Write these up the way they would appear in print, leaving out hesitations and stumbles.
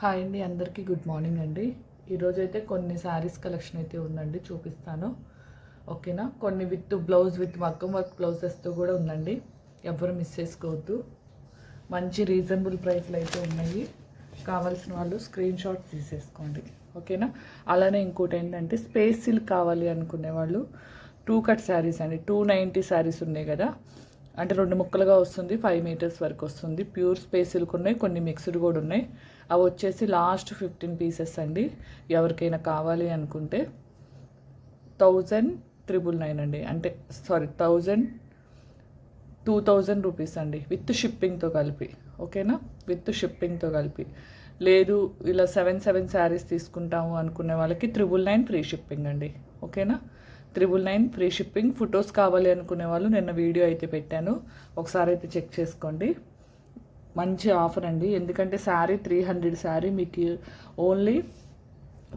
Hi అండి, అందరికీ good morning అండి. ఈరోజైతే కొన్ని శారీస్ కలెక్షన్ అయితే ఉందండి, చూపిస్తాను. ఓకేనా. కొన్ని విత్ బ్లౌజ్, విత్ మగ్గం వర్క్ బ్లౌజెస్తో కూడా ఉందండి. ఎవరు మిస్ చేసుకోవద్దు. మంచి రీజనబుల్ ప్రైస్లో అయితే ఉన్నాయి. కావాల్సిన వాళ్ళు స్క్రీన్ షాట్ తీసేసుకోండి. ఓకేనా. అలానే ఇంకోటి ఏంటంటే స్పేస్ సిల్క్ కావాలి అనుకునే వాళ్ళు 2 కట్ శారీస్ అండి. 290 శారీస్ ఉన్నాయి కదా, అంటే 2 ముక్కలుగా వస్తుంది. 5 మీటర్స్ వరకు వస్తుంది. ప్యూర్ స్పేస్ సిల్క్ ఉన్నాయి, కొన్ని మిక్స్డ్ కూడా ఉన్నాయి. అవి వచ్చేసి లాస్ట్ 15 పీసెస్ అండి. ఎవరికైనా కావాలి అనుకుంటే 1999 అండి, అంటే సారీ 2000 రూపీస్ అండి, విత్ షిప్పింగ్తో కలిపి. ఓకేనా, విత్ షిప్పింగ్తో కలిపి. లేదు ఇలా 7 శారీస్ తీసుకుంటాము అనుకునే వాళ్ళకి 999 ఫ్రీ షిప్పింగ్ అండి. ఓకేనా, 999 ఫ్రీ షిప్పింగ్. ఫొటోస్ కావాలి అనుకునే వాళ్ళు నిన్న వీడియో అయితే పెట్టాను, ఒకసారి అయితే చెక్ చేసుకోండి. మంచి ఆఫర్ అండి, ఎందుకంటే శారీ 300 శారీ మీకు ఓన్లీ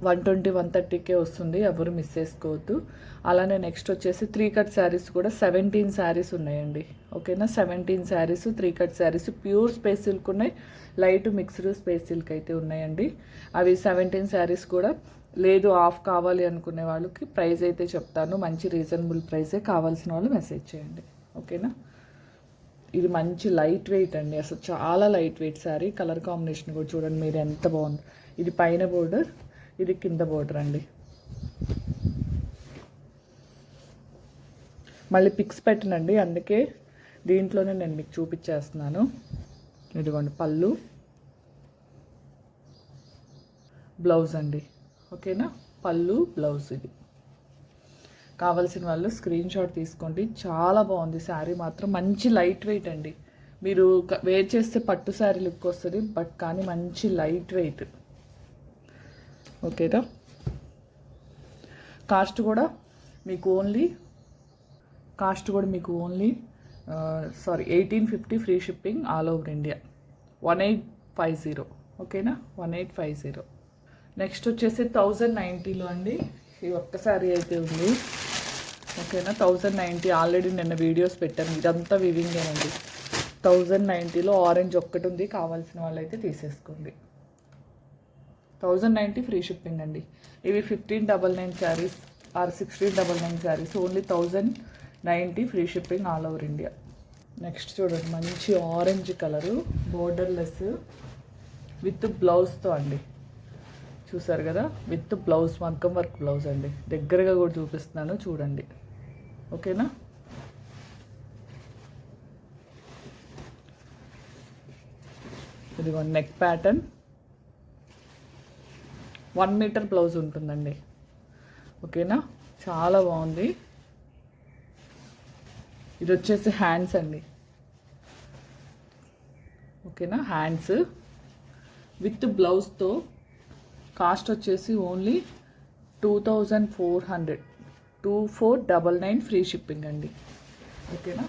120-130కే వస్తుంది. ఎవరు మిస్ చేసుకోవద్దు. అలానే నెక్స్ట్ వచ్చేసి 3 కట్ శారీస్ కూడా 17 శారీస్ ఉన్నాయండి. ఓకేనా, 17 saris 3 cut saris pure space silk ఉన్నాయి. లైట్ మిక్స్డ్ స్పేస్ సిల్క్ అయితే ఉన్నాయండి. అవి 17 శారీస్ కూడా. లేదు ఆఫ్ కావాలి అనుకునే వాళ్ళకి ప్రైస్ అయితే చెప్తాను, మంచి రీజనబుల్ ప్రైసే. కావాల్సిన వాళ్ళు మెసేజ్ చేయండి. ఓకేనా. ఇది మంచి లైట్ వెయిట్ అండి, అసలు చాలా light weight sari. Colour combination కూడా చూడండి మీరు ఎంత బాగుంది. ఇది పైన బోర్డర్, ఇది కింద బోర్డర్ అండి. మళ్ళీ పిక్స్ పెట్టనండి, అందుకే దీంట్లోనే నేను మీకు చూపించేస్తున్నాను. ఇదిగోండి పళ్ళు, బ్లౌజ్ అండి. ఓకేనా, పళ్ళు బ్లౌజ్. ఇది కావాల్సిన వాళ్ళు స్క్రీన్ షాట్ తీసుకోండి. చాలా బాగుంది శారీ మాత్రం, మంచి లైట్ వెయిట్ అండి. మీరు వేర్ చేస్తే పట్టు శారీ లుక్ వస్తుంది, బట్ కానీ మంచి లైట్ వెయిట్. ఓకేనా. కాస్ట్ కూడా మీకు only 1850 free shipping all over India. 1850. ఓకేనా, 1850. నెక్స్ట్ వచ్చేసి 1090లో అండి. ఈ ఒక్కసారి అయితే ఉంది. ఓకేనా, 1090 ఆల్రెడీ నిన్న వీడియోస్ పెట్టాను. ఇదంతా వివింగేనండి. 1090లో ఆరెంజ్ ఒక్కటి ఉంది, కావాల్సిన వాళ్ళు అయితే తీసేసుకోండి. 1090 ఫ్రీ షిప్పింగ్ అండి. ఇవి 1599 sarees or 1699 sarees, only 1090 free shipping all over India. Next చూడండి, మంచి ఆరెంజ్ కలరు, బోర్డర్లెస్ విత్ బ్లౌజ్తో అండి. చూసారు కదా, విత్ బ్లౌజ్, మగ్గం వర్క్ బ్లౌజ్ అండి. దగ్గరగా కూడా చూపిస్తున్నాను చూడండి. ఓకేనా. ఇదిగో నెక్ ప్యాటర్న్, 1 మీటర్ బ్లౌజ్ ఉంటుందండి. ఓకేనా, చాలా బాగుంది. ఇది వచ్చేసి హ్యాండ్స్ అండి. ఓకేనా, హ్యాండ్స్ విత్ బ్లౌజ్తో. కాస్ట్ వచ్చేసి ఓన్లీ 2400, 2499 ఫ్రీ షిప్పింగ్ అండి. ఓకేనా,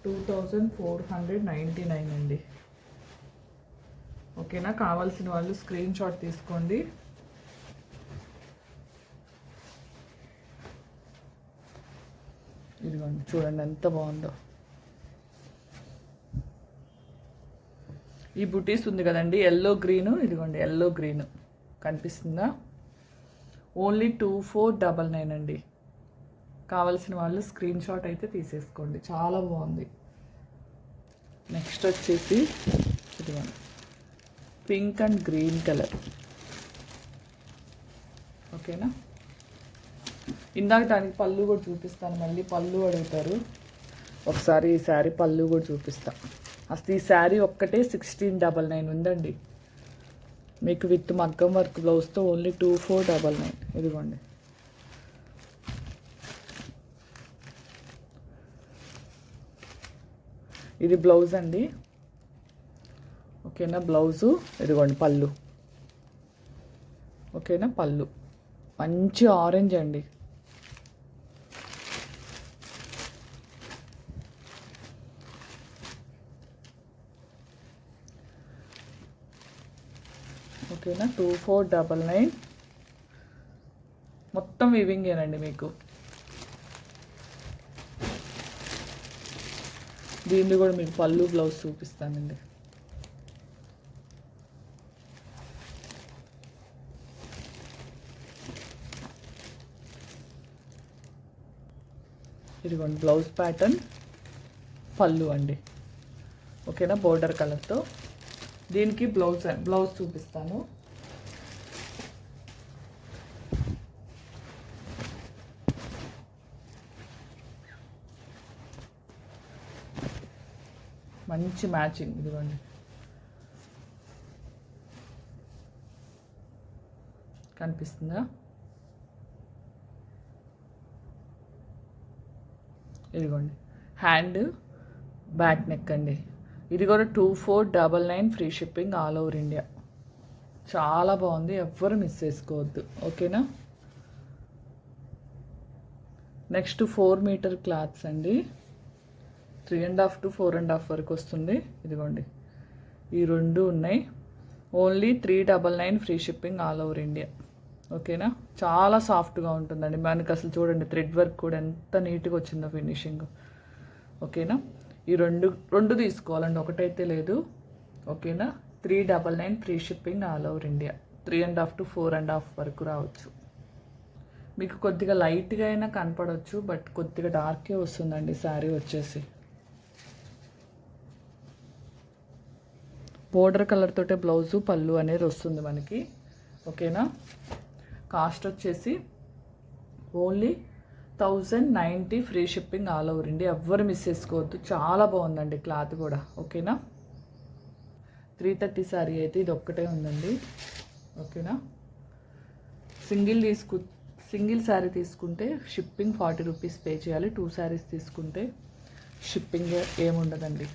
2499 అండి. ఓకేనా, కావాల్సిన వాళ్ళు స్క్రీన్ షాట్ తీసుకోండి. ఇదిగోండి చూడండి ఎంత బాగుందో. ఈ బుటీస్ ఉంది కదండి, ఎల్లో గ్రీను. ఇదిగోండి ఎల్లో గ్రీను కనిపిస్తుందా. ఓన్లీ 2499 అండి. కావాల్సిన వాళ్ళు స్క్రీన్ షాట్ అయితే తీసేసుకోండి, చాలా బాగుంది. నెక్స్ట్ వచ్చేసి ఇదిగోండి పింక్ అండ్ గ్రీన్ కలర్. ఓకేనా, ఇందాక దానికి పళ్ళు కూడా చూపిస్తాను. మళ్ళీ పళ్ళు అడుగుతారు, ఒకసారి ఈ శారీ పళ్ళు కూడా చూపిస్తాను. అసలు ఈ శారీ ఒక్కటే 1699 ఉందండి మీకు, విత్ మగ్గం వర్క్ బ్లౌజ్తో ఓన్లీ 2499. ఇదిగోండి. ఇది బ్లౌజ్ అండి. ఓకేనా, బ్లౌజు. ఇదిగోండి పళ్ళు. ఓకేనా, పళ్ళు మంచి ఆరెంజ్ అండి. ఓకేనా, 2499. మొత్తం వీవింగేనండి మీకు. దీన్ని కూడా మీకు పళ్ళు బ్లౌజ్ చూపిస్తానండి. ఇదిగోండి బ్లౌజ్ ప్యాటర్న్, పళ్ళు అండి. ఓకేనా, బోర్డర్ కలర్తో. దీనికి బ్లౌజ్ చూపిస్తాను. మంచి మ్యాచింగ్, ఇదిగోండి. కనిపిస్తుందా? ఇదిగోండి హ్యాండ్, బ్యాక్ నెక్ అండి. ఇది కూడా 2499 free shipping all over India. చాలా బాగుంది, ఎవ్వరు మిస్ చేసుకోవద్దు. ఓకేనా. నెక్స్ట్ 4 మీటర్ క్లాత్స్ అండి. 3.5 to 4.5 వరకు వస్తుంది. ఇదిగోండి ఈ రెండు ఉన్నాయి. Only 399 free shipping all over India. ఓకేనా, చాలా సాఫ్ట్గా ఉంటుందండి. మనకి అసలు చూడండి థ్రెడ్ వర్క్ కూడా ఎంత నీట్గా వచ్చిందో ఫినిషింగ్. ఓకేనా, ఈ రెండు తీసుకోవాలండి, ఒకటైతే లేదు. ఓకేనా, 399 free shipping all over India. 3.5 to 4.5 వరకు రావచ్చు. మీకు కొద్దిగా లైట్గా అయినా కనపడవచ్చు, బట్ కొద్దిగా డార్కే వస్తుందండి శారీ వచ్చేసి. బోర్డర్ కలర్ తోటే బ్లౌజు, పళ్ళు అనేది వస్తుంది మనకి. ఓకేనా, కాస్ట్ వచ్చేసి only 1090 free shipping all over India. ఎవ్వరు మిస్ చేసుకోవద్దు, చాలా బాగుందండి క్లాత్ కూడా. ఓకేనా, 330 శారీ అయితే ఇది ఒక్కటే ఉందండి. ఓకేనా, సింగిల్ శారీ తీసుకుంటే షిప్పింగ్ 40 రూపీస్ పే చేయాలి. 2 శారీస్ తీసుకుంటే షిప్పింగ్ ఏముండదండి.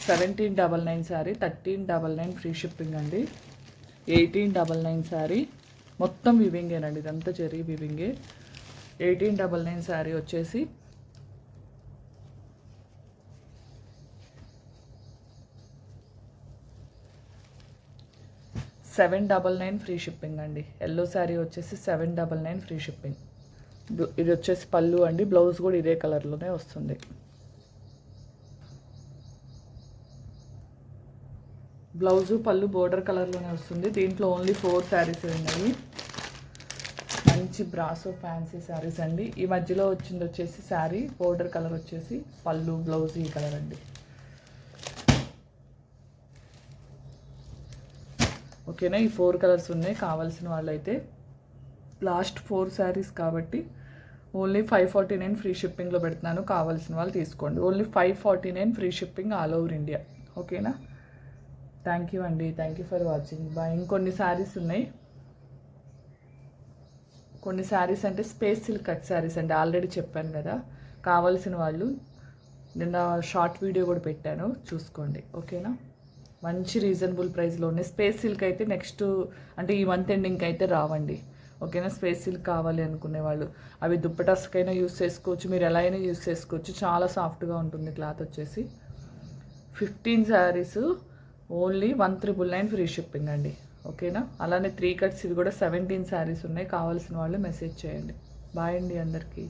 1799 శారీ, 1399 ఫ్రీ షిప్పింగ్ అండి. 1899 శారీ, మొత్తం వివింగేనండి, ఇదంతా జరీ వివింగే. 1899 శారీ వచ్చేసి 799 ఫ్రీ షిప్పింగ్ అండి. ఎల్లో శారీ వచ్చేసి 799 ఫ్రీ షిప్పింగ్. ఇది వచ్చేసి పళ్ళు అండి. బ్లౌజ్ కూడా ఇదే కలర్లోనే వస్తుంది. బ్లౌజు పళ్ళు బోర్డర్ కలర్లోనే వస్తుంది. దీంట్లో ఓన్లీ 4 శారీస్ ఉన్నాయి. మంచి బ్రాసో ఫ్యాన్సీ శారీస్ అండి. ఈ మధ్యలో వచ్చింది వచ్చేసి శారీ బోర్డర్ కలర్ వచ్చేసి, పళ్ళు బ్లౌజ్ ఈ కలర్ అండి. ఓకేనా, ఈ 4 కలర్స్ ఉన్నాయి. కావాల్సిన వాళ్ళైతే లాస్ట్ 4 శారీస్ కాబట్టి ఓన్లీ 549 ఫ్రీ షిప్పింగ్లో పెడుతున్నాను. కావాల్సిన వాళ్ళు తీసుకోండి. Only 549 free shipping all over India. ఓకేనా, థ్యాంక్ యూ అండి. Thank you for watching. Bye. ఇంకొన్ని శారీస్ ఉన్నాయి. కొన్ని శారీస్ అంటే స్పేస్ సిల్క్ కట్ శారీస్ అండి, ఆల్రెడీ చెప్పాను కదా. కావాల్సిన వాళ్ళు నిన్న షార్ట్ వీడియో కూడా పెట్టాను, చూసుకోండి. ఓకేనా, మంచి రీజనబుల్ ప్రైస్లో ఉన్నాయి. స్పేస్ సిల్క్ అయితే నెక్స్ట్ అంటే ఈ మంత్ ఎండింగ్కి అయితే రావండి. ఓకేనా, స్పేస్ సిల్క్ కావాలి అనుకునే వాళ్ళు అవి దుప్పటాస్కైనా యూస్ చేసుకోవచ్చు, మీరు ఎలా అయినా యూస్ చేసుకోవచ్చు. చాలా సాఫ్ట్గా ఉంటుంది క్లాత్ వచ్చేసి. 15 శారీస్ ఓన్లీ 1399 ఫ్రీ షిప్పింగ్ అండి. ఓకేనా, అలానే 3 కట్స్ ఇవి కూడా 17 శారీస్ ఉన్నాయి. కావాల్సిన వాళ్ళు మెసేజ్ చేయండి. బాయ్ అండి అందరికీ.